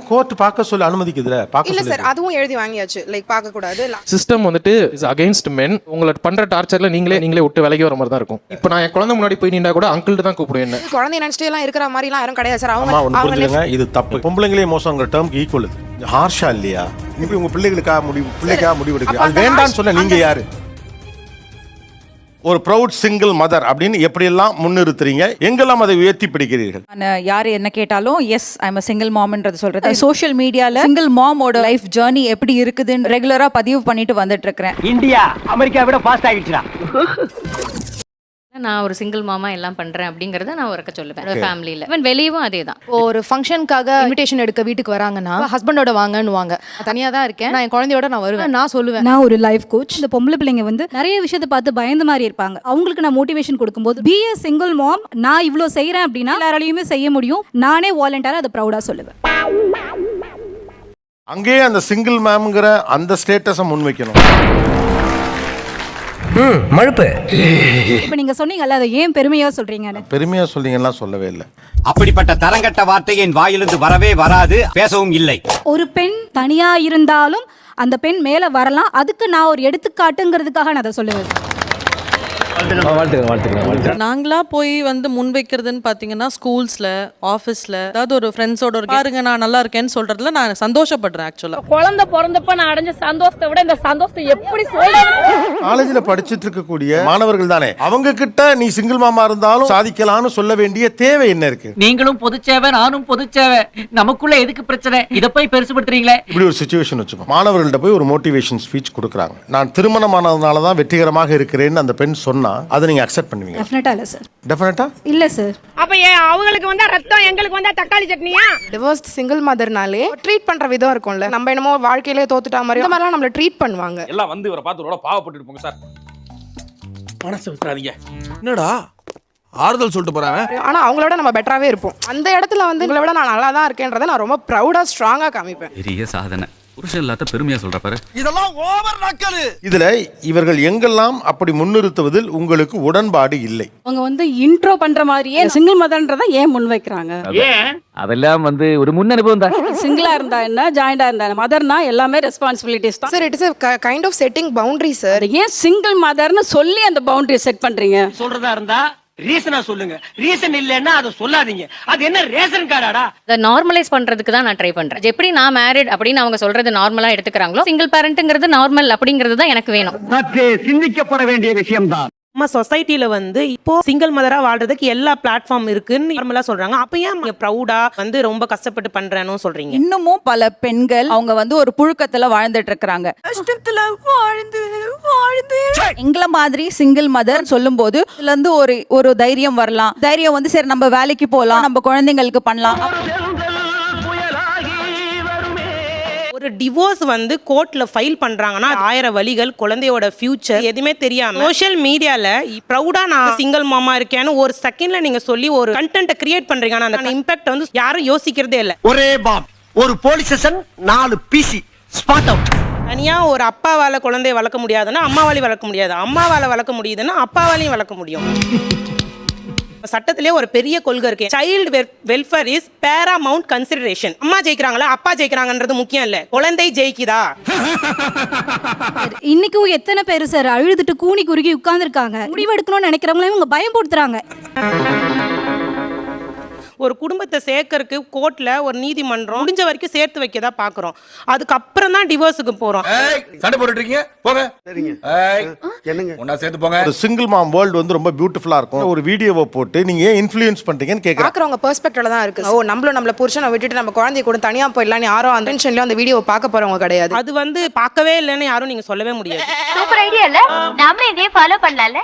Court பார்க்க சொல்ல அனுமதிக்குதுல? பார்க்க இல்ல சொல்லு. சார், அதுவும் எழுதி வாங்கியாச்சு. லைக் பார்க்க கூடாது. சிஸ்டம் வந்துட்டு இஸ் அகைன்ஸ்ட் மென். உங்களை பண்ற டார்ச்சர்ல நீங்களே விட்டு விலகி வர மாதிரி தான் இருக்கும். இப்போ நான் என் குழந்தை முன்னாடி போய் நின்றா கூட அங்கிள்ட்டு தான் கூப்பிடுவேன். என்ன குழந்தை நினைச்சிட்டு எல்லாம் இருக்கிற மாதிரி எல்லாம் யாரும் கிடையாது சார். ஒன்று அவங்க புரிஞ்சுங்க, இது தப்பு. பொம்பளைங்களே மோசங்கிற டேர்ம்க்கு ஈக்குவல். இது ஹார்ஷா இல்லையா? இப்படி உங்க பிள்ளைகளுக்காக முடிவு எடுக்கிறீங்க. அது வேண்டாம்னு சொன்ன நீங்க யாரு? ஒரு ப்ரௌட் சிங்கிள் மதர் அப்படின்னு எப்படியெல்லாம் முன்னிறுத்துறீங்க, எங்கெல்லாம் அதை உயர்த்தி பிடிக்கிறீர்கள்? யார் என்ன கேட்டாலும் எஸ் ஐ எம் சிங்கிள் மாம்ன்றது சொல்றது. சோஷியல் மீடியால சிங்கிள் மாமோட லைஃப் ஜர்னி எப்படி இருக்குதுன்னு ரெகுலரா பதிவு பண்ணிட்டு வந்துட்டு இருக்கிறேன். இந்தியா அமெரிக்கா விட ஃபாஸ்ட் ஆகிடுச்சுடா. நான் ஒரு சிங்கிள் மாமா எல்லாம் பண்றேன் அப்படிங்கறத நான் உரக்க சொல்லுவேன். ஃபேமிலியில ஈவன் வெளியவும் அதே தான். ஒரு ஃபங்க்ஷனுக்காக இன்விடேஷன் எடுக்க வீட்டுக்கு வராங்கன்னா ஹஸ்பண்டோட வாங்கன்னு வாங்க. தனியா தான் இருக்கேன், நான் என் குழந்தையோட நான் வருவேன். நான் சொல்லுவேன், நான் ஒரு லைஃப் கோச். இந்த பொம்பளை பிள்ளைங்க வந்து நிறைய விஷயத்தை பார்த்து பயந்த மாதிரி இருப்பாங்க. அவங்களுக்கு நான் மோட்டிவேஷன் கொடுக்கும்போது பி எ சிங்கிள் மாம், நான் இவ்வளோ செய்யறேன் அப்படின்னா எல்லாராலையுமே செய்ய முடியும். நானே வாலண்டியரா அதை ப்ரௌடா சொல்லுவேன். அங்கேயே அந்த சிங்கிள் மேம்ங்கிற அந்த ஸ்டேட்டஸை முன்வைக்கணும். மழுப்பு. இப்ப நீங்க சொன்னீங்கல்ல, அதை ஏன் பெருமையா சொல்றீங்க? பெருமையா சொல்றீங்கன்னா சொல்லவே இல்லை. அப்படிப்பட்ட தரங்கட்ட வார்த்தை என் வாயிலிருந்து வரவே வராது, பேசவும் இல்லை. ஒரு பெண் தனியா இருந்தாலும் அந்த பெண் மேல வரலாம். அதுக்கு நான் ஒரு எடுத்துக்காட்டுங்கிறதுக்காக நான் அதை சொல்லுவேன். நாங்களா போய் வந்து முன்வைக்கிறதுன்னு பாத்தீங்கன்னா ஸ்கூல்ஸ்ல, ஆபீஸ்ல, அதாவது ஒரு ஃப்ரெண்ட்ஸோட பாருங்க நான் நல்லா இருக்கேன்னு சொல்றதுல நான் சந்தோஷப்படுறேன். ஆக்சுவலா குழந்தை பிறந்தப்ப நான் அடைஞ்ச சந்தோஷத்தை விட இந்த சந்தோஷத்தை எப்படி சொல்றது? காலேஜில் படிச்சுட்டு இருக்கக்கூடிய மாணவர்கள் தானே, அவங்க கிட்ட நீ சிங்கிள் மாமா இருந்தாலும் சாதிக்கலாம்னு சொல்ல வேண்டிய தேவை என்ன இருக்கு? நீங்களும் பொதுச்சேவை, நானும் பொதுச்சேவை, நமக்குள்ள எதுக்கு பிரச்சனை? இதை போய் பெருசுபடுத்துறீங்களே. இப்படி ஒரு சிச்சுவேஷன் வச்சுக்கோ, மாணவர்கள்ட்ட போய் ஒரு மோட்டிவேஷன் ஸ்பீச் கொடுக்குறாங்க. நான் திருமணமானதுனால தான் வெற்றிகரமாக இருக்கிறேன்னு அந்த பெண் சொன்னா அதை நீங்க அக்செப்ட் பண்ணுவீங்க? டெஃபினட்டா இல்ல சார். டெஃபினட்டா இல்ல சார். அப்ப அவங்களுக்கு வந்தா ரத்தம், எங்களுக்கு வந்தா தக்காளி சட்னியா? டிவோர்ஸ் சிங்கிள் மதர்னாலே ட்ரீட் பண்ற விதம் இருக்கும்ல. நம்ம என்னமோ வாழ்க்கையிலே தோத்துட்டா மாதிரி இந்த மாதிரிலாம் நம்மள ட்ரீட் பண்ணுவாங்க. எல்லாம் வந்து இவரை பார்த்து ரொம்ப பாவப்பட்டு போங்க சார். மனசு விட்டுறாதீங்க. என்னடா ஆறுதல் சொல்லிட்டு போறாங்க. ஆனா அவங்களோட நம்ம பெட்டராவே இருப்போம். அந்த இடத்துல வந்து உங்களை விட நான் நல்லா தான் இருக்கேன்றதை நான் ரொம்ப ப்ரௌடா ஸ்ட்ராங்கா காமிப்பேன். பெரிய சாதனை. புருஷன் இல்லாத பெருமையா சொல்ற பாரு. இதெல்லாம் ஓவர் நக்கலு. இதுல இவர்கள் எங்கெல்லாம் அப்படி முன்னிறுத்துவதில் உங்களுக்கு உடன்பாடு இல்லை? அவங்க வந்து இன்ட்ரோ பண்ற மாதிரியே சிங்கிள் மதர்ன்றதை ஏன் முன் வைக்கிறாங்க? ஏன்? அதெல்லாம் வந்து ஒரு முன் அனுபவம் தான். சிங்கிளா இருந்தா என்ன, ஜாயிண்டா இருந்தா என்ன, மதர்னா எல்லாமே ரெஸ்பான்சிபிலிட்டிஸ் தான் sir. It is a kind of setting boundaries sir. ஏன் சிங்கிள் மதர்னு சொல்லி அந்த பவுண்டரி செட் பண்றீங்க? சொல்றதா இருந்தா ரீசனா சொல்லுங்க. ரீசன் இல்லன்னா அதை சொல்லாதீங்க. அது என்ன ரேஷன் கார்டாடா? அதை நார்மலைஸ் பண்றதுக்கு தான் நான் ட்ரை பண்றேன். எப்படி நான் மேரிட் அப்படின்னு அவங்க சொல்றது நார்மலா எடுத்துக்கிறாங்களோ, சிங்கிள் பேரண்ட்ங்கிறது நார்மல் அப்படிங்கிறது தான் எனக்கு வேணும். சிந்திக்கப்பட வேண்டிய விஷயம் தான். நம்ம சொசைட்டில வந்து இப்போ சிங்கிள் மதரா வாழ்றதுக்கு எல்லா பிளாட்ஃபார்ம் இருக்குன்னு நார்மலா சொல்றாங்க. அப்ப ஏன் நீங்க ப்ரௌடா வந்து ரொம்ப கஷ்டப்பட்டு பண்றேன்னு சொல்றீங்க? இன்னமும் பல பெண்கள் அவங்க வந்து ஒரு புழுக்கத்துல வாழ்ந்துட்டு இருக்காங்க. எங்கள மாதிரி சிங்கிள் மதர் சொல்லும் போது இதுல இருந்து ஒரு தைரியம் வரலாம். தைரியம் வந்து சரி நம்ம வேலைக்கு போலாம், நம்ம குழந்தைங்களுக்கு பண்ணலாம். ஒரு டிவோர்ஸ் வந்து கோர்ட்ல ஃபைல் பண்றாங்கன்னா 1000 வழிகள், குழந்தையோட ஃபியூச்சர் எதுவுமே தெரியாம சோஷியல் மீடியால ப்ரௌடா நான் சிங்கிள் மாமா இருக்கேன்னு ஒரு செகண்ட்ல நீங்க சொல்லி ஒரு கண்டென்ட் கிரியேட் பண்றீங்க. ஆனா அந்த இம்பாக்ட் வந்து யாரும் யோசிக்கிறதே இல்ல. ஒரே பாம், ஒரு police station, 4 PC, spot out. தனியா ஒரு அப்பாவால குழந்தைய வளர்க்க முடியாதுன்னா அம்மாவாலையும் வளர்க்க முடியாது, அம்மாவால வளர்க்க முடியுதுன்னா அப்பாவாலையும் வளர்க்க முடியும். சட்டத்திலே ஒரு பெரிய கொள்கை இருக்கு. Child welfare is paramount consideration. அம்மா ஜெயிக்கிறாங்களா அப்பா ஜெயிக்கிறாங்கன்றது முக்கியம் இல்ல, குழந்தை ஜெயிக்குதா. இன்னைக்கும் எத்தனை பேரு சார் அழுதுட்டு கூனி குறுகி உட்கார்ந்துருக்காங்க. முடிவெடுக்கணும்னு நினைக்கிறவங்களையும் இவங்க பயம் போடுறாங்க. ஒரு குடும்பத்தை சேர்க்கறதுக்கு கோர்ட்ல ஒரு நீதிமன்றம் முடிஞ்ச வரைக்கும் சேர்த்து வைக்கதா பாக்குறோம். அதுக்கப்புறம் தான் டிவோர்ஸுக்கு போறோம். சண்டை போட்டுட்டு இருக்கீங்க போங்க. என்னங்க ஒண்ணா சேர்த்து போங்க. ஒரு சிங்கிள் மாம் வேர்ல்ட் வந்து ரொம்ப பியூட்டிஃபுல்லா இருக்கும். ஒரு வீடியோவை போட்டு நீங்க ஏன் இன்ஃப்ளூயன்ஸ் பண்றீங்கன்னு கேக்குறாங்க. பாக்குறவங்க பெர்ஸ்பெக்டிவ்ல தான் இருக்கு. ஓ நம்மள புருஷனை விட்டுட்டு நம்ம குழந்தைய கூட தனியா போயிடலாம் யாரும் அந்த டென்ஷன்ல அந்த வீடியோவை பார்க்க போறவங்க கிடையாது. அது வந்து பார்க்கவே இல்லைன்னு யாரும் நீங்க சொல்லவே முடியாது. சூப்பர் ஐடியா இல்ல? நாம இதே ஃபாலோ பண்ணலாம்ல.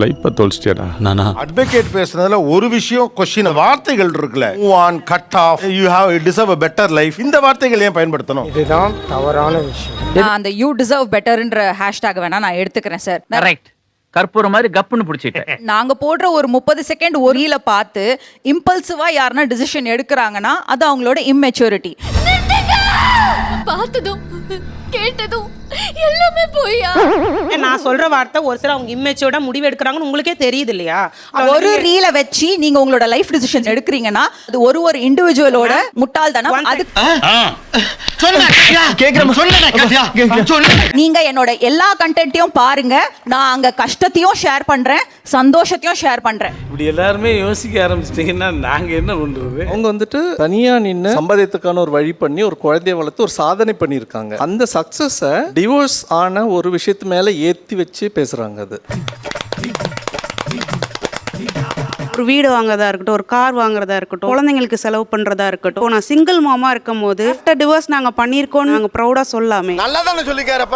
லைஃப் தோல்ஸ்டியாடா. நானா அட்வொகேட் பேசுனதுல ஒரு விஷயம் क्वेश्चन வார்த்தைகள் இருக்குல்ல, move on, cut off, you have deserve a better life, இந்த வார்த்தைகள் ஏன் பயன்படுத்தணும்? இதுதான் தவறான விஷயம். நான் அந்த யூ டிசர்வ் பெட்டர்ன்ற ஹேஷ்டாக் வேணா நான் எடுத்துக்கிறேன் சார். கரெக்ட். கற்பூரம் மாதிரி கப்புன்னு பிடிச்சிட்டேன். நாங்க போடுற ஒரு 30 செகண்ட் ஒரு ரீல பார்த்து இம்பல்சிவா யாருன்னா டிசிஷன் எடுக்கிறாங்கன்னா அது அவங்களோட இம்மெச்சூரிட்டி. பார்த்ததும் கேட்டதும் எல்லாமே போயா? நான் சொல்ற வார்த்தை ஒரு சில அவங்க இமேஜோட முடிவு எடுக்கிறாங்கன்னு உங்களுக்கே தெரியுது இல்லையா? ஒரு ரீலை வச்சு நீங்க உங்களோட லைஃப் டிசிஷன் எடுக்கிறீங்கன்னா அது ஒரு இண்டிவிஜுவலோட முட்டாள்தனம். அது நீங்க என்னோட எல்லா கண்டென்ட்டையும் பாருங்க. நான் அங்க கஷ்டத்தையும் ஷேர் பண்றேன், சந்தோஷத்தையும் ஷேர் பண்றேன். இப்படி எல்லாருமே யோசிக்க ஆரம்பிச்சிட்டீங்கன்னா நாங்க என்ன பண்றது? அவங்க வந்துட்டு தனியா நின்று சம்பாதியத்துக்கான ஒரு வழி பண்ணி ஒரு குழந்தைய வளர்த்து ஒரு சாதனை பண்ணியிருக்காங்க. அந்த சக்சஸை டிவோர்ஸ் ஆன ஒரு விஷயத்து மேல ஏத்தி வச்சு பேசுறாங்க. அது ஒரு வீடு வாங்குறதா இருக்கட்டும், ஒரு கார் வாங்குறதா இருக்கட்டும், குழந்தைங்களுக்கு செலவு பண்றதா இருக்கட்டும். நான் சிங்கிள் மாமா இருக்கும் போது ஆஃப்டர் டிவோர்ஸ் நாங்க பண்ணியிருக்கோம், நாங்க ப்ரௌடா சொல்லாமே. நல்லா தானே சொல்லிக்கார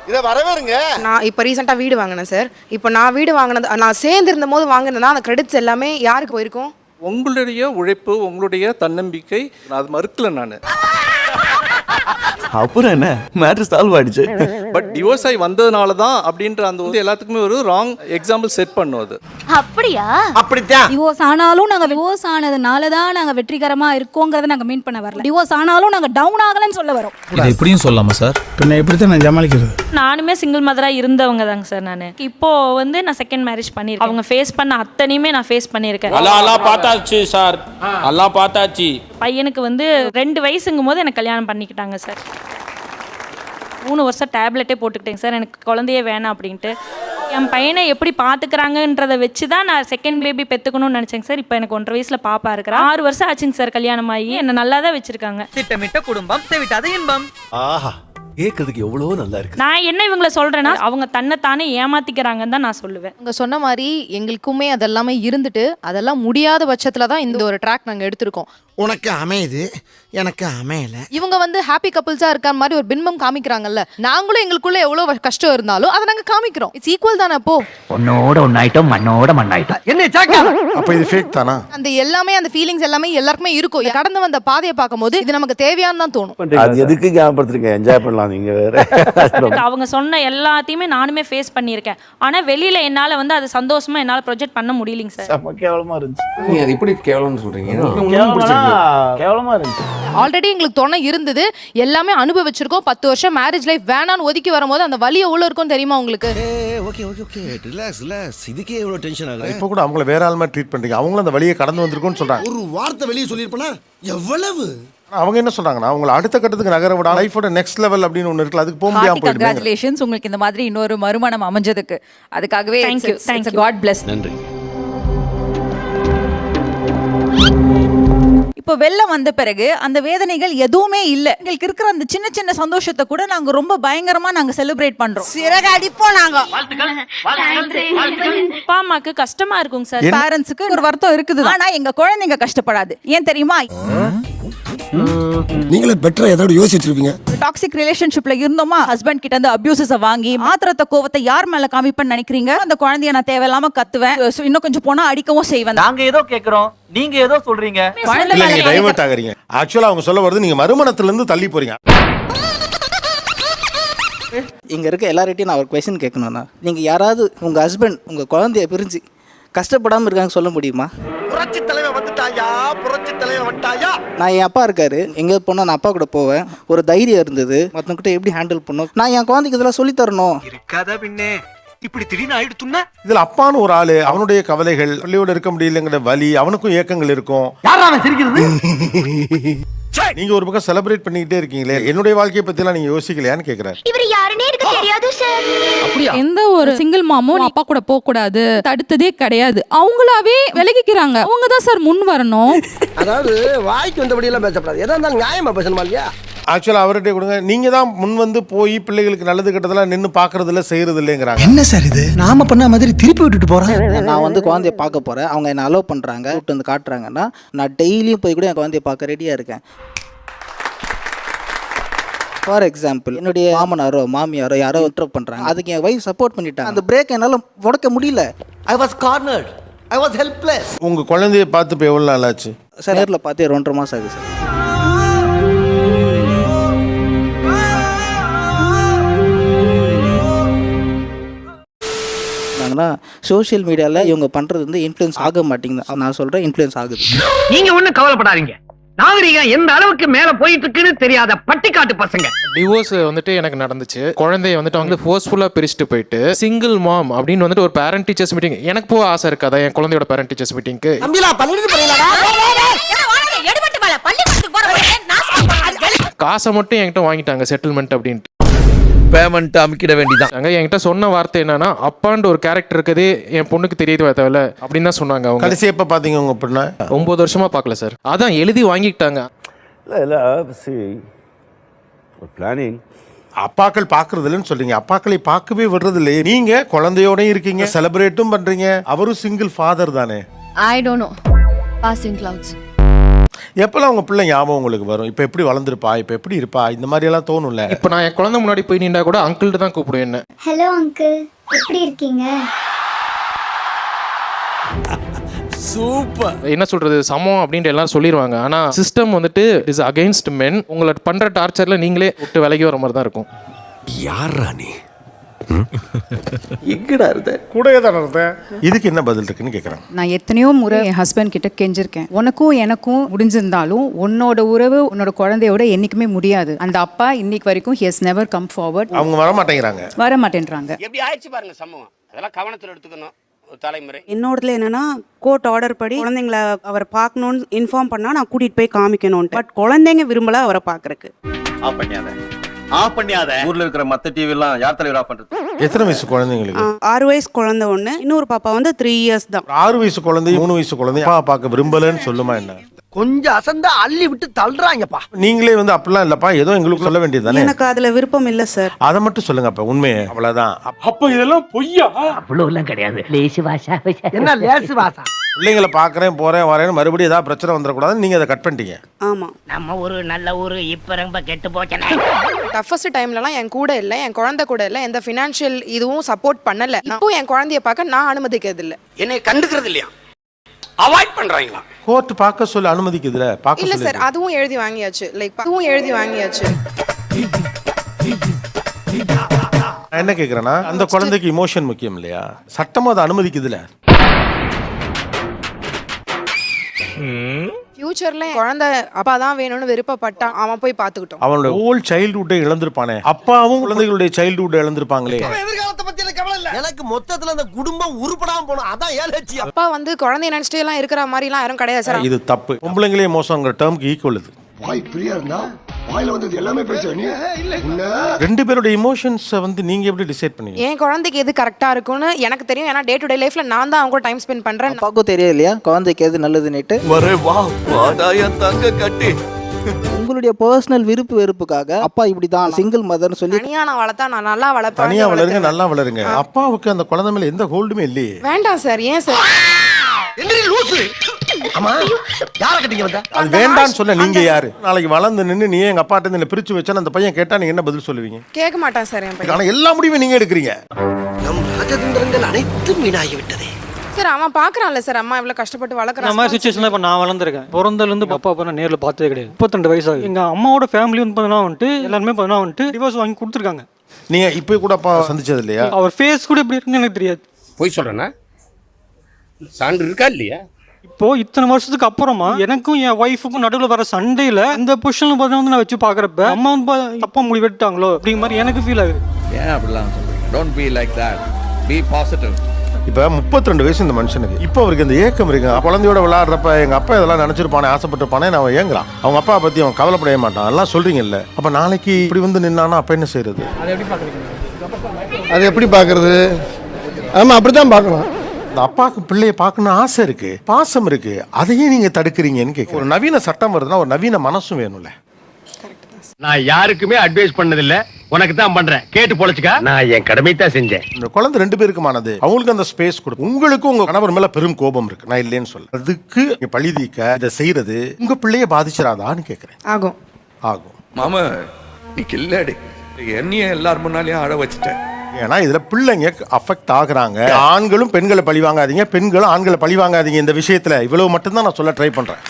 இதை வரவேறுங்க. நான் இப்போ ரீசெண்டாக வீடு வாங்கினேன் சார். இப்போ நான் வீடு வாங்கினது நான் சேர்ந்து இருந்த போது வாங்கினதா அந்த கிரெடிட்ஸ் எல்லாமே யாருக்கு போயிருக்கும்? உங்களுடைய உழைப்பு, உங்களுடைய தன்னம்பிக்கை. அது மறுக்கல நான். அப்புறம் என்ன, மேட்ரு சால்வ் ஆயிடுச்சு. பட் டிவோர்ஸ் ஆகி வந்ததுனால தான் அப்படின்ற அந்த வந்து எல்லாத்துக்குமே ஒரு ராங் எக்ஸாம்பிள் செட் பண்ணும். அது அப்படியா? அப்படித்தான். டிவோர்ஸ் ஆனாலும் நாங்க டிவோர்ஸ் ஆனதுனால தான் நாங்க வெற்றிகரமா இருக்கோங்கிறத நாங்க மீன் பண்ண வரல. டிவோர்ஸ் ஆனாலும் நாங்க டவுன் ஆகலன்னு சொல்ல வரோம். இதை எப்படியும் சொல்லாமா சார்? பின்ன எப்படி தான் நான் சமாளிக்கிறது? நானுமே சிங்கிள் மதரா இருந்தவங்க தாங்க சார். நான் இப்போ வந்து நான் செகண்ட் மேரேஜ் பண்ணிருக்கேன். அவங்க ஃபேஸ் பண்ண அத்தனையுமே நான் ஃபேஸ் பண்ணியிருக்கேன். எல்லாம் பார்த்தாச்சு சார், எல்லாம் பார்த்தாச்சு. பையனுக்கு வந்து 2 வயசுங்கும் போது எனக்கு கல்யாணம் பண்ணிக்கிட்டாங்க சார். 3 வருஷம் டேப்லெட்டே போட்டுக்கிட்டேங்க சார், எனக்கு குழந்தையே வேணாம் அப்படின்ட்டு. என் பையனை எப்படி பார்த்துக்கிறாங்கன்றதை வச்சு தான் நான் செகண்ட் பேபி பெற்றுக்கணும்னு நினச்சேங்க சார். இப்போ எனக்கு 1.5 வயசில் பாப்பா இருக்கிறா. 6 வருஷம் ஆச்சுங்க சார் கல்யாணம் ஆகி. என்னை நல்லா தான் வச்சுருக்காங்க. திட்டமிட்ட குடும்பம் செவிட்டாத இன்பம். ஆஹா, கேட்கறதுக்கு எவ்வளோ நல்லா இருக்கு. நான் என்ன இவங்களை சொல்கிறேன்னா அவங்க தன்னைத்தானே ஏமாற்றிக்கிறாங்கன்னு தான் நான் சொல்லுவேன். அவங்க சொன்ன மாதிரி எங்களுக்குமே அதெல்லாமே இருந்துட்டு அதெல்லாம் முடியாத பட்சத்தில் தான் இந்த ஒரு ட்ராக் நாங்கள் எடுத்திருக்கோம். உனக்கு அமையுது, எனக்கு அமையல. இவங்க வந்து ஹாப்பி கப்பிள்ஸா இருக்க மாதிரி ஒரு பின்பம் காமிக்கிறாங்கல்ல. நாங்களும் எங்களுக்குள்ள எவ்வளவு கஷ்டம் இருந்தாலும் அதை நாங்க காமிக்கிறோம். இட்ஸ் ஈக்குவல் தானே? அப்போ உன்னோட ஒன்னாயிட்டோம், மண்ணோட மண்ணாயிட்டோம். என்ன சாக்கா? அப்ப இது ஃபேக் தானா? அந்த எல்லாமே அந்த ஃபீலிங்ஸ் எல்லாமே எல்லாருக்குமே இருக்கும். கடந்து வந்த பாதையை பார்க்கும்போது இது நமக்கு தேவையானு தான் தோணும். அது எதுக்கு ஞாபகப்படுத்துறீங்க? என்ஜாய் பண்ணலாம் நீங்க வேற. அவங்க சொன்ன எல்லாத்தையுமே நானுமே ஃபேஸ் பண்ணியிருக்கேன். ஆனா வெளியில என்னால வந்து அது சந்தோஷமா என்னால ப்ரொஜெக்ட் பண்ண முடியலைங்க சார். செம்ம கேவலமா இருந்துச்சு. நீங்க அது எப்படி கேவலம்னு சொல்றீங்க? கேவலமா இருந்துச்சு. ஆல்ரெடி எங்களுக்கு துணை இருந்தது, எல்லாமே அனுபவிச்சிருக்கோம். 10 வருஷம் மேரேஜ் லைஃப் வேணான்னு ஒதுக்கி வரும்போது அந்த வலி எவ்வளவு இருக்கும் தெரியுமா உங்களுக்கு? Okay okay okay, relax relax. இதுக்கே இவ்வளவு டென்ஷன் ஆகுது. இப்போ கூட அவங்கள வேற ஆள் மாதிரி ட்ரீட் பண்றீங்க. அவங்களும் அந்த வழியை கடந்து வந்திருக்கும்னு சொல்றாங்க. ஒரு வார்த்தை வெளியே சொல்லிருப்பனா எவ்வளவு? அவங்க என்ன சொல்றாங்கன்னா அவங்களை அடுத்த கட்டத்துக்கு நகர விட லைஃபோட நெக்ஸ்ட் லெவல் அப்படின்னு ஒன்று இருக்குல்ல, அதுக்கு போக முடியாம போயிடுது. கங்க்ராச்சுலேஷன்ஸ் உங்களுக்கு இந்த மாதிரி இன்னொரு மறுமணம் அமைஞ்சதுக்கு. அதுக்காகவே Thank you. God plus. நன்றி. இப்போ வெளில வந்த பிறகு அந்த வேதனைகள் எதுவுமே இல்லை. எங்களுக்கு இருக்கிற அந்த சின்ன சின்ன சந்தோஷத்தை கூட நாங்க ரொம்ப பயங்கரமா நாங்க செலிப்ரேட் பண்றோம். சிறகடிப்போம் நாங்க. அப்பா அம்மாக்கு கஷ்டமா இருக்குங்க சார். பேரண்ட்ஸுக்கு ஒரு வருத்தம் இருக்குது. ஆனா எங்க குழந்தைங்க கஷ்டப்படாது. ஏன் தெரியுமா? நீங்களே பெட்டரா ஏதாவது யோசிச்சிட்டு இருப்பீங்க. டாக்ஸிக் ரிலேஷன்ஷிப்ல இருந்தோமா, ஹஸ்பண்ட் கிட்ட இருந்து அபியூசஸை வாங்கி ஆத்திரத்தை கோவத்தை யார் மேல காமிப்பேன்னு நினைக்கிறீங்க? அந்த குழந்தைய நான் தேவையில்லாம கத்துவேன், இன்னும் கொஞ்சம் போனா அடிக்கவும் செய்வேன். நாங்க ஏதோ கேக்குறோம், நீங்க ஏதோ சொல்றீங்க. நீங்க டைவர்ட் ஆகுறீங்க. ஆக்சுவலா அவங்க சொல்ல வருது நீங்க மறுமணத்துல இருந்து தள்ளி போறீங்க. இங்க இருக்க எல்லார்கிட்டயும் நான் ஒரு क्वेश्चन கேட்கணும்னா, நீங்க யாராவது உங்க ஹஸ்பண்ட் உங்க குழந்தைய பிரிஞ்சு கஷ்டப்படாம இருக்காங்க சொல்ல முடியுமா? புரட்சி தலைவன் வந்துட்டாயா, புரட்சி தலைவன் வந்துட்டாயா. நான் என் அப்பா இருக்காரு, எங்க போனா நான் அப்பா கூட போவேன். ஒரு தைரியம் இருந்தது, மத்தவங்கிட்ட எப்படி ஹேண்டில் பண்ணும். நான் என் குழந்தைக்கு இதெல்லாம் சொல்லி தரணும். இருக்காதா பின்னே இப்படி திடீர்னு ஆயிடுச்சுன்னா? இதுல அப்பான்னு ஒரு ஆளு, அவனுடைய கவலைகள், பள்ளியோட இருக்க முடியலங்கிற வலி, அவனுக்கும் ஏக்கங்கள் இருக்கும். யாரான சிரிக்கிறது? நீங்க ஒரு பக்கம் செலிப்ரேட் பண்ணிக்கிட்டே இருக்கீங்களே, என்னுடைய வாழ்க்கையை பத்தி எல்லாம் நீங்க யோசிக்கலையான்னு கேக்குறாரு. இவர் யாருன்னே எனக்கு தெரியாது சார். எந்த ஒரு சிங்கிள் மாமும் அப்பா கூட போக கூடாது தடுத்ததே கிடையாது. அவங்களாவே விலகிக்கிறாங்க. அவங்க தான் சார் முன் வரணும். அதாவது வாய்க்கு வந்தபடி எல்லாம் பேசப்படாது. எதா இருந்தாலும் நியாயமா பேசணுமா இல்லையா? ஆக்சுவலா அவர்கிட்ட கொடுங்க, நீங்க தான் முன் வந்து போய் பிள்ளைகளுக்கு நல்லது கெட்டதெல்லாம் நின்று பாக்குறது இல்ல, செய்யறது இல்லைங்கிறாங்க. என்ன சார் இது? நாம பண்ண மாதிரி திருப்பி விட்டுட்டு போறேன். நான் வந்து குழந்தைய பார்க்க போறேன், அவங்க என்ன அலோவ் பண்றாங்க, கூட்டு வந்து காட்டுறாங்கன்னா நான் டெய்லியும் போய் கூட என் குழந்தைய பார்க்க ரெடியா இருக்கேன். ஃபார் எக்ஸாம்பிள், என்னுடைய மாமனாரோ மாமியாரோ யாரோ இன்டர்வ் பண்றாங்க, அதுக்கு என் வைஃப் சப்போர்ட் பண்ணிட்டாங்க. அந்த பிரேக் என்னால உடைக்க முடியல. I was cornered, I was helpless. உங்க குழந்தைய பார்த்து இப்போ எவ்வளவு நாள் ஆச்சு சார்? நேரில் பார்த்து 2.5 மாசம் ஆகுது சார். சோஷியல் மீடியாவில் இவங்க பண்ணுறது வந்து இன்ஃப்ளூயன்ஸ் ஆக மாட்டேங்குது. நான் சொல்கிறேன் இன்ஃப்ளூயன்ஸ் ஆகுது. நீங்க ஒன்றும் கவலைப்படாதீங்க, நாகரிகம் எந்த அளவுக்கு மேல போயிட்டு இருக்குன்னு தெரியாத பட்டிக்காட்டு பசங்க. டிவோர்ஸ் வந்துட்டு எனக்கு நடந்துச்சு. குழந்தைய வந்துட்டு அவங்க ஃபோர்ஸ்ஃபுல்லா பிரிச்சுட்டு போயிட்டு சிங்கிள் மாம் அப்படின்னு வந்துட்டு ஒரு பேரண்ட் டீச்சர்ஸ் மீட்டிங் எனக்கு போக ஆசை இருக்காதா என் குழந்தையோட பேரண்ட் டீச்சர்ஸ் மீட்டிங்க்கு? காசை மட்டும் என்கிட்ட வாங்கிட்டாங்க செட்டில்மெண்ட் அப்படின்ட்டு. பேமெண்ட் அமுக்கிட வேண்டியதான். என்கிட்ட சொன்ன வார்த்தை என்னன்னா அப்பான்ற ஒரு கேரக்டர் இருக்கதே என் பொண்ணுக்கு தெரியவே தேவையில்ல அப்படின்னு தான் சொன்னாங்க. அவங்க கடைசி எப்ப பாத்தீங்க உங்க பொண்ணு? 9 வருஷமா பார்க்கல சார். அதான் எழுதி வாங்கிட்டாங்க. பிளானிங் அப்பாக்கள் பாக்குறது இல்லைன்னு சொல்றீங்க, அப்பாக்களை பார்க்கவே விடுறது இல்லையே. நீங்க குழந்தையோட இருக்கீங்க, செலிப்ரேட்டும் பண்றீங்க, அவரும் சிங்கிள் ஃபாதர் தானே. I don't know passing clouds. எப்பெல்லாம் உங்க பிள்ளை ஞாபகம் உங்களுக்கு வரும்? இப்ப எப்படி வளர்ந்துருப்பா, இப்ப எப்படி இருப்பா, இந்த மாதிரி எல்லாம் தோணும்ல. இப்போ நான் என் குழந்தை முன்னாடி போய் நின்றா கூட அங்கிள்ட்டு தான் கூப்பிடுவேன். என்ன ஹலோ அங்கிள், எப்படி இருக்கீங்க? சூப்பர். என்ன சொல்றது, சமம் அப்படின்ட்டு எல்லாரும் சொல்லிடுவாங்க. ஆனா சிஸ்டம் வந்துட்டு இஸ் அகைன்ஸ்ட் மென். உங்களை பண்ற டார்ச்சர்ல நீங்களே விட்டு விலகி வர மாதிரி தான் இருக்கும். யாரா நீ? எங்கடா இருந்த? கூடவே தான் இருந்தேன். இதுக்கு என்ன பதில் இருக்குன்னு கேட்குறேன். நான் எத்தனையோ முறை என் ஹஸ்பண்ட் கிட்ட கெஞ்சிருக்கேன். உனக்கும் எனக்கும் முடிஞ்சிருந்தாலும் உன்னோட உறவு உன்னோட குழந்தையோட என்னைக்குமே முடியாது. அந்த அப்பா இன்னைக்கு வரைக்கும் he has never come forward. அவங்க வர மாட்டேங்கிறாங்க. வர மாட்டேன்றாங்க. எப்படி ஆயிடுச்சு பாருங்க சம்பவம். அதெல்லாம் கவனத்தில் எடுத்துக்கணும் தலைமுறை. என்னோடதுல என்னன்னா கோர்ட் ஆர்டர் படி குழந்தைங்களை அவர் பார்க்கணும்னு இன்ஃபார்ம் பண்ணா நான் கூட்டிட்டு போய் காமிக்கணும். பட் குழந்தைங்க விரும்பல அவரை பார்க்கறதுக்கு. ஆஃப் பண்ணாத. ஊர்ல இருக்கிற மத்த டிவி எல்லாம் யார் தலைவர் ஆஃப் பண்றது? எத்தனை வயசு குழந்தைங்களுக்கு? 6 வயசு குழந்தை ஒண்ணு, இன்னொரு பாப்பா வந்து 3 இயர்ஸ் தான். 6 வயசு குழந்தை 3 வயசு குழந்தை அப்பா பார்க்க விரும்பலன்னு சொல்லுமா என்ன? கொஞ்சம் அசந்தா அள்ளி விட்டு தள்ளுறாங்கப்பா. நீங்களே வந்து அப்படிலாம் இல்லப்பா, ஏதோ எங்களுக்கு சொல்ல வேண்டியது தானே. எனக்கு அதுல விருப்பம் இல்ல சார். அதை மட்டும் சொல்லுங்க அப்ப, உண்மையே அவ்வளவுதான். அப்ப இதெல்லாம் பொய்யா? அவ்வளவு எல்லாம் கிடையாது. லேசு வாசா. என்ன லேசு வாசா? பிள்ளைங்களை பார்க்குறேன் போறேன் வரேன்னு மறுபடியும் ஏதாவது பிரச்சனை வந்துடக்கூடாதுன்னு நீங்க அதை கட் பண்ணிட்டீங்க. ஆமா, நம்ம ஊரு நல்ல ஊரு இப்ப ரொம்ப கெட்டு போச்சனே. டஃபஸ்ட் டைம்லலாம் என் கூட இல்லை, என் குழந்தை கூட இல்லை, எந்த ஃபினான்ஷியல் இதுவும் சப்போர்ட் பண்ணல. இப்போ என் குழந்தைய பார்க்க நான் அனுமதிக்கிறது இல்லை. என்னை கண்டுக்கிறது இல்லையா? அவாய்ட் பண்றாங்களா? கோர்ட் பார்க்க சொல்லி அனுமதிக்குதுல? பார்க்க இல்ல சொல்லி சார், அதுவும் எழுதி வாங்கியாச்சு. லைக் அதுவும் எழுதி வாங்கியாச்சு. நான் என்ன கேக்குறேன்னா, அந்த குழந்தைக்கு இமோஷன் முக்கியம் இல்லையா? சட்டமும் அதை அனுமதிக்குதுல. ஃபியூச்சர்ல குழந்தை அப்பா தான் வேணும்னு விருப்பப்பட்டா அவன் போய் பாத்துக்கிட்டோம். அவனோட ஹோல் சைல்ட்ஹுட்டை இழந்திருப்பானே. அப்பாவும் குழந்தைகளுடைய சைல்ட்ஹுட்டை இழந்திருப்பாங்களே. எதிர்காலத்தை பத்தி எனக்கு கவலை இல்ல. எனக்கு மொத்தத்துல அந்த குடும்பம் உருப்படாம போணும். அதான் ஏன் லட்சியம். அப்பா வந்து குழந்தைய நினைச்சிட்டே எல்லாம் இருக்கிற மாதிரி எல்லாம் யாரும் கிடையாது சார். இது தப்பு. பொம்பளைங்களே மோசங்கிற டேர்முக்கு ஈக்குவல் இது. வாய் ஃப்ரீயா இருந்தா வாயில வந்தது எல்லாமே பேசுற நீ. ரெண்டு பேரோட இமோஷன்ஸை வந்து நீங்க எப்படி டிசைட் பண்ணீங்க? என் குழந்தைக்கு எது கரெக்டா இருக்கும்னு எனக்கு தெரியும். ஏன்னா டே டு டே லைஃப்ல நான் தான் அவங்க கூட டைம் ஸ்பெண்ட் பண்றேன். அப்பாவுக்கும் தெரியும் இல்லையா குழந்தைக்கு எது நல்லதுன்னுட்டு. வரே வா வாடாய தங்க கட்டி. உங்களுடைய பர்சனல் விருப்பு வெறுப்புக்காக அப்பா இப்படி தான் சிங்கிள் மதர்னு சொல்லி தனியா நான் வளர்த்தா நான் நல்லா வளர்ப்பேன். தனியா வளருங்க, நல்லா வளருங்க. அப்பாவுக்கு அந்த குழந்தை மேல எந்த ஹோல்டுமே இல்லையே. வேண்டாம் சார். ஏன் சார்? அது வேண்டான்னு சொல்ல நீங்க யாரு? நாளைக்கு வளர்ந்து நின்று நீ எங்க அப்பாட்ட இருந்து பிரிச்சு வச்சா அந்த பையன் கேட்டா நீங்க என்ன பதில் சொல்லுவீங்க? கேட்க மாட்டான் சார் என் பையன். ஆனா எல்லா முடிவும் நீங்க எடுக்கிறீங்க. நம் ராஜதந்திரங்கள் அனைத்தும் வீணாகி விட்டதே. சார் அவன் பாக்குறான்ல சார், அம்மா இவ்வளவு கஷ்டப்பட்டு வளர்க்குறான். நம்ம சிச்சுவேஷன்ல இப்போ நான் வளர்ந்துருக்கேன். பிறந்தலேருந்து அப்பா அப்பா நான் நேரில் பார்த்ததே கிடையாது. 32 வயசு ஆகுது. எங்க அம்மாவோட ஃபேமிலி வந்து பார்த்தீங்கன்னா வந்துட்டு எல்லாருமே பார்த்தீங்கன்னா வந்துட்டு டிவோர்ஸ் வாங்கி கொடுத்துருக்காங்க. நீங்க இப்போ கூட அப்பா சந்திச்சது இல்லையா? அவர் ஃபேஸ் கூட எப்படி இருக்குன்னு எனக்கு தெரியாது. போய் சொல்றேன்னா சான்று இருக்கா இல்லையா? இப்போ இத்தனை வருஷத்துக்கு அப்புறமா எனக்கும் என் ஒய்ஃபுக்கும் நடுவில் வர சண்டையில இந்த பொசிஷன்ல பார்த்தா வந்து நான் வச்சு பாக்குறப்ப அம்மா வந்து தப்பா முடிவெட்டாங்களோ அப்படிங்கிற மாதிரி எனக்கு ஃபீல் ஆகுது. ஏன் அப்படிலாம் சொல்றீங்க? Don't be like that. Be positive. இப்போ 32 வயசு இந்த மனுஷனுக்கு. இப்போ அவருக்கு இந்த ஏக்கம் இருக்கு. குழந்தையோட விளையாடுறப்ப எங்க அப்பா இதெல்லாம் நினைச்சிருப்பானே, ஆசைப்பட்டிருப்பானே, நான் ஏங்குறான். அவங்க அப்பா பத்தி அவன் கவலைப்படவே மாட்டான். அதெல்லாம் சொல்றீங்கல்ல. அப்ப நாளைக்கு இப்படி வந்து நின்னானா அப்ப என்ன செய்யறது? அது எப்படி பாக்குறது? ஆமா, அப்படித்தான் பார்க்கணும். இந்த அப்பாவுக்கு பிள்ளைய பார்க்கணும்னு ஆசை இருக்கு, பாசம் இருக்கு, அதையே நீங்க தடுக்கிறீங்கன்னு கேட்க. ஒரு நவீன சட்டம் வருதுன்னா ஒரு நவீன மனசும் வேணும்ல. நான் யாருக்குமே அட்வைஸ் பண்ணதில்ல, உனக்கு தான் பண்றேன். கேட்டு பொழைச்சுக்க. நான் என் கடமை தான் செஞ்சேன். இந்த குழந்தை 2 பேருக்குமானது. அவங்களுக்கு அந்த ஸ்பேஸ் கொடுக்கும். உங்களுக்கு உங்க கணவர் மேல பெரும் கோபம் இருக்கு, நான் இல்லைன்னு சொல்ல. அதுக்கு நீங்க பழி தீர்க்க இதை செய்யறது உங்க பிள்ளைய பாதிச்சிடாதான்னு கேட்கிறேன். ஆகும். ஆகும். மாமா நீ கில்லாடி என்னைய எல்லாரும் முன்னாலேயும் அழ வச்சுட்டேன். ஏன்னா இதுல பிள்ளைங்க அஃபெக்ட் ஆகுறாங்க. ஆண்களும் பெண்களை பழி வாங்காதீங்க, பெண்களும் ஆண்களை பழி வாங்காதீங்க. இந்த விஷயத்துல இவ்வளவு மட்டும்தான் நான் சொல்ல ட்ரை பண்றேன்.